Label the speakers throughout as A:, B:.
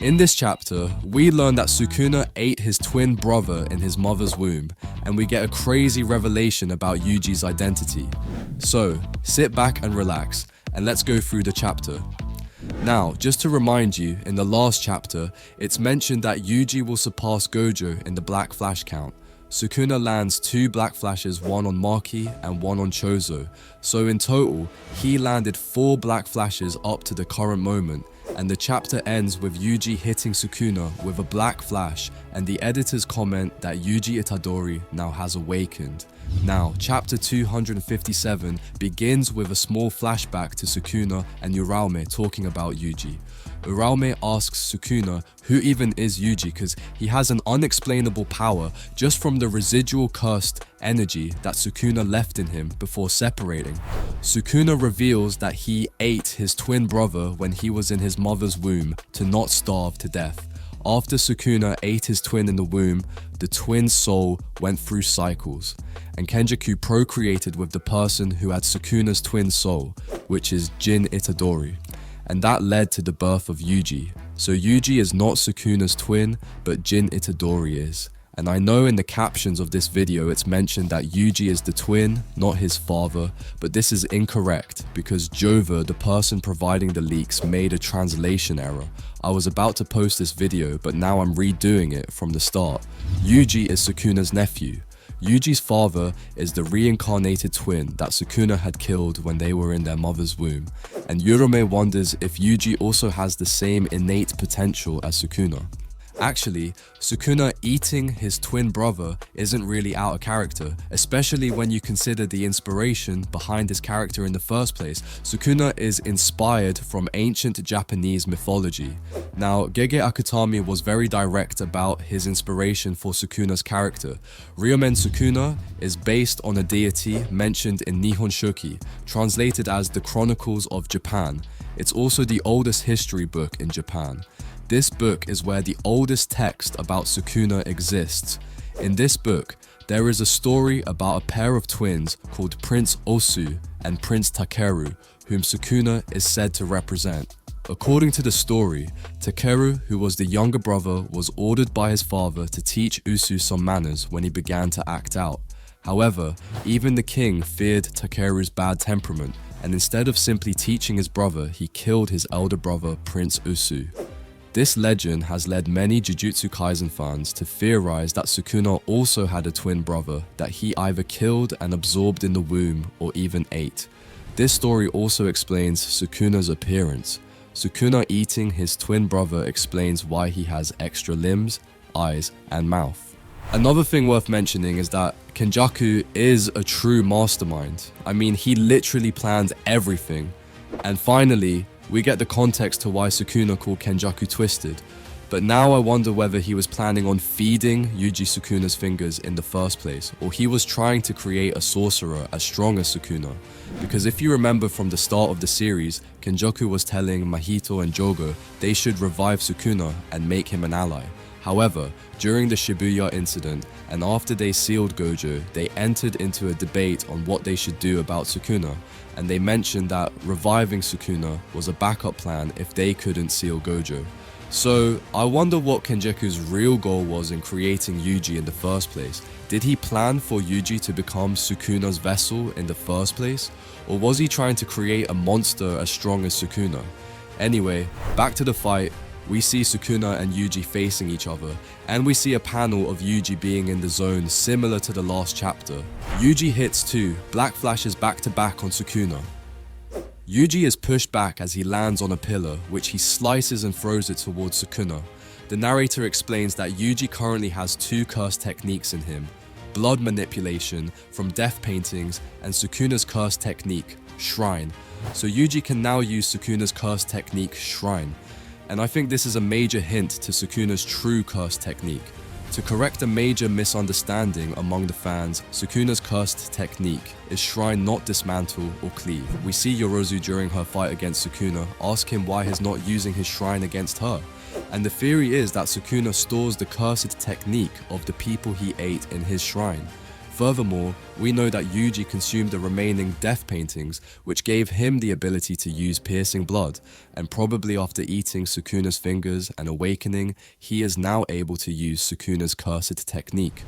A: In this chapter, we learn that Sukuna ate his twin brother in his mother's womb, and we get a crazy revelation about Yuji's identity. So, sit back and relax, and let's go through the chapter. Now, just to remind you, in the last chapter, it's mentioned that Yuji will surpass Gojo in the Black Flash count. Sukuna lands 2 Black Flashes, one on Maki and one on Chozo, so in total, he landed 4 Black Flashes up to the current moment, and the chapter ends with Yuji hitting Sukuna with a Black Flash, and the editors comment that Yuji Itadori now has awakened. Now, chapter 257 begins with a small flashback to Sukuna and Uraume talking about Yuji. Uraume asks Sukuna who even is Yuji because he has an unexplainable power just from the residual cursed energy that Sukuna left in him before separating. Sukuna reveals that he ate his twin brother when he was in his mother's womb to not starve to death. After Sukuna ate his twin in the womb, the twin's soul went through cycles, and Kenjaku procreated with the person who had Sukuna's twin soul, which is Jin Itadori, and that led to the birth of Yuji. So Yuji is not Sukuna's twin, but Jin Itadori is. And I know in the captions of this video it's mentioned that Yuji is the twin, not his father, but this is incorrect because Jova, the person providing the leaks, made a translation error. I was about to post this video, but now I'm redoing it from the start. Yuji is Sukuna's nephew. Yuji's father is the reincarnated twin that Sukuna had killed when they were in their mother's womb, and Uraume wonders if Yuji also has the same innate potential as Sukuna. Actually, Sukuna eating his twin brother isn't really out of character, especially when you consider the inspiration behind his character in the first place. Sukuna is inspired from ancient Japanese mythology. Now, Gege Akutami was very direct about his inspiration for Sukuna's character. Ryomen Sukuna is based on a deity mentioned in Nihon Shoki, translated as the Chronicles of Japan. It's also the oldest history book in Japan. This book is where the oldest text about Sukuna exists. In this book, there is a story about a pair of twins called Prince Osu and Prince Takeru, whom Sukuna is said to represent. According to the story, Takeru, who was the younger brother, was ordered by his father to teach Usu some manners when he began to act out. However, even the king feared Takeru's bad temperament, and instead of simply teaching his brother, he killed his elder brother, Prince Usu. This legend has led many Jujutsu Kaisen fans to theorize that Sukuna also had a twin brother that he either killed and absorbed in the womb or even ate. This story also explains Sukuna's appearance. Sukuna eating his twin brother explains why he has extra limbs, eyes, and mouth. Another thing worth mentioning is that Kenjaku is a true mastermind. I mean, he literally planned everything. And finally, we get the context to why Sukuna called Kenjaku twisted, but now I wonder whether he was planning on feeding Yuji Sukuna's fingers in the first place, or he was trying to create a sorcerer as strong as Sukuna. Because if you remember from the start of the series, Kenjaku was telling Mahito and Jogo they should revive Sukuna and make him an ally. However, during the Shibuya incident and after they sealed Gojo, they entered into a debate on what they should do about Sukuna, and they mentioned that reviving Sukuna was a backup plan if they couldn't seal Gojo. So I wonder what Kenjaku's real goal was in creating Yuji in the first place. Did he plan for Yuji to become Sukuna's vessel in the first place? Or was he trying to create a monster as strong as Sukuna? Anyway, back to the fight. We see Sukuna and Yuji facing each other, and we see a panel of Yuji being in the zone similar to the last chapter. Yuji hits 2 Black Flashes back to back on Sukuna. Yuji is pushed back as he lands on a pillar, which he slices and throws it towards Sukuna. The narrator explains that Yuji currently has 2 cursed techniques in him: blood manipulation from death paintings and Sukuna's cursed technique, Shrine. So Yuji can now use Sukuna's cursed technique, Shrine. And I think this is a major hint to Sukuna's true curse technique. To correct a major misunderstanding among the fans, Sukuna's cursed technique is Shrine, not dismantle or cleave. We see Yorozu during her fight against Sukuna ask him why he's not using his Shrine against her. And the theory is that Sukuna stores the cursed technique of the people he ate in his Shrine. Furthermore, we know that Yuji consumed the remaining death paintings, which gave him the ability to use piercing blood, and probably after eating Sukuna's fingers and awakening, he is now able to use Sukuna's cursed technique.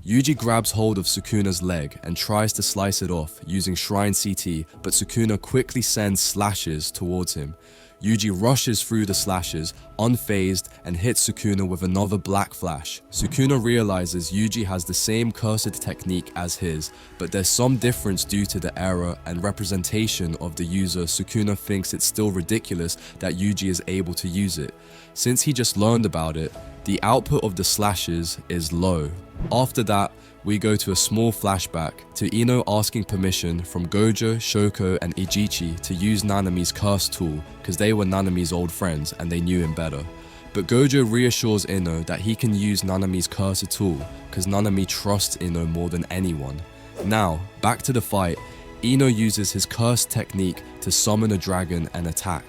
A: Yuji grabs hold of Sukuna's leg and tries to slice it off using Shrine CT, but Sukuna quickly sends slashes towards him. Yuji rushes through the slashes, unfazed, and hits Sukuna with another black flash. Sukuna realizes Yuji has the same cursed technique as his, but there's some difference due to the error and representation of the user. Sukuna thinks it's still ridiculous that Yuji is able to use it. Since he just learned about it, the output of the slashes is low. After that, we go to a small flashback to Ino asking permission from Gojo, Shoko, and Ijichi to use Nanami's curse tool because they were Nanami's old friends and they knew him better. But Gojo reassures Ino that he can use Nanami's curse tool because Nanami trusts Ino more than anyone. Now, back to the fight, Ino uses his curse technique to summon a dragon and attack.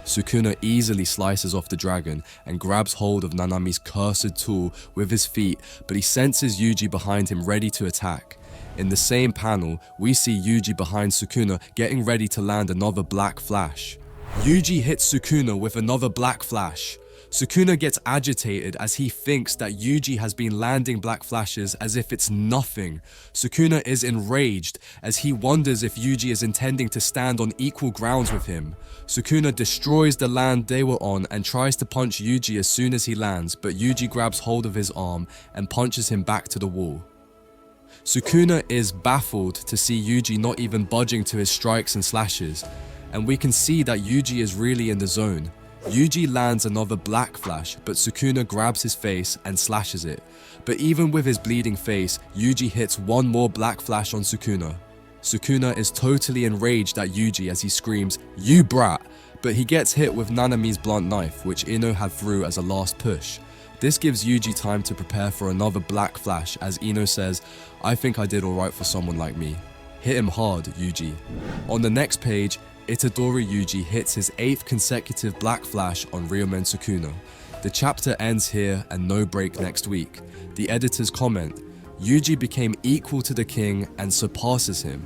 A: Sukuna easily slices off the dragon and grabs hold of Nanami's cursed tool with his feet, but he senses Yuji behind him ready to attack. In the same panel, we see Yuji behind Sukuna getting ready to land another black flash. Yuji hits Sukuna with another black flash. Sukuna gets agitated as he thinks that Yuji has been landing black flashes as if it's nothing. Sukuna is enraged as he wonders if Yuji is intending to stand on equal grounds with him. Sukuna destroys the land they were on and tries to punch Yuji as soon as he lands, but Yuji grabs hold of his arm and punches him back to the wall. Sukuna is baffled to see Yuji not even budging to his strikes and slashes, and we can see that Yuji is really in the zone. Yuji lands another black flash, but Sukuna grabs his face and slashes it. But even with his bleeding face, Yuji hits one more black flash on Sukuna. Sukuna is totally enraged at Yuji as he screams, "You brat!" But he gets hit with Nanami's blunt knife, which Ino had threw as a last push. This gives Yuji time to prepare for another black flash as Ino says, "I think I did alright for someone like me. Hit him hard, Yuji." On the next page, Itadori Yuji hits his 8th consecutive black flash on Ryomen Sukuna. The chapter ends here and no break next week. The editors comment, Yuji became equal to the king and surpasses him.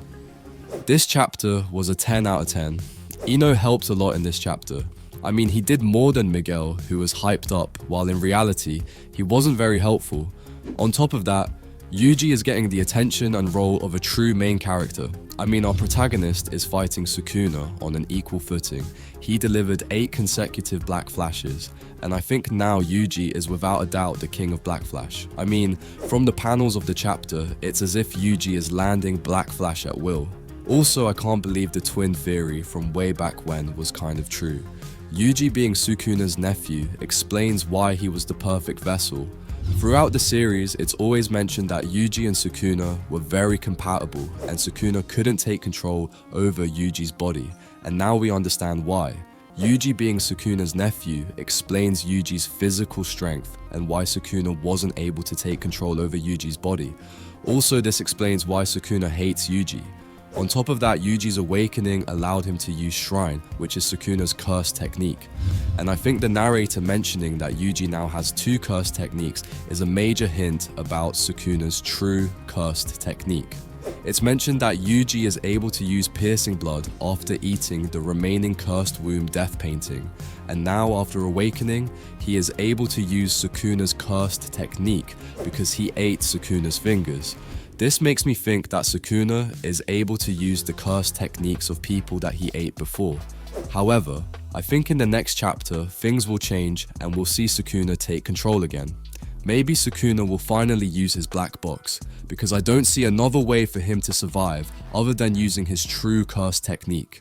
A: This chapter was a 10 out of 10. Ino helped a lot in this chapter. I mean, he did more than Miguel, who was hyped up, while in reality, he wasn't very helpful. On top of that, Yuji is getting the attention and role of a true main character. I mean, our protagonist is fighting Sukuna on an equal footing. He delivered 8 consecutive black flashes, and I think now Yuji is without a doubt the king of black flash. I mean, from the panels of the chapter, it's as if Yuji is landing black flash at will. Also, I can't believe the twin theory from way back when was kind of true. Yuji being Sukuna's nephew explains why he was the perfect vessel. Throughout the series, it's always mentioned that Yuji and Sukuna were very compatible and Sukuna couldn't take control over Yuji's body, and now we understand why. Yuji being Sukuna's nephew explains Yuji's physical strength and why Sukuna wasn't able to take control over Yuji's body. Also, this explains why Sukuna hates Yuji. On top of that, Yuji's awakening allowed him to use Shrine, which is Sukuna's curse technique. And I think the narrator mentioning that Yuji now has 2 curse techniques is a major hint about Sukuna's true cursed technique. It's mentioned that Yuji is able to use piercing blood after eating the remaining cursed womb death painting, and now after awakening, he is able to use Sukuna's cursed technique because he ate Sukuna's fingers. This makes me think that Sukuna is able to use the cursed techniques of people that he ate before. However, I think in the next chapter, things will change and we'll see Sukuna take control again. Maybe Sukuna will finally use his black box, because I don't see another way for him to survive other than using his true curse technique.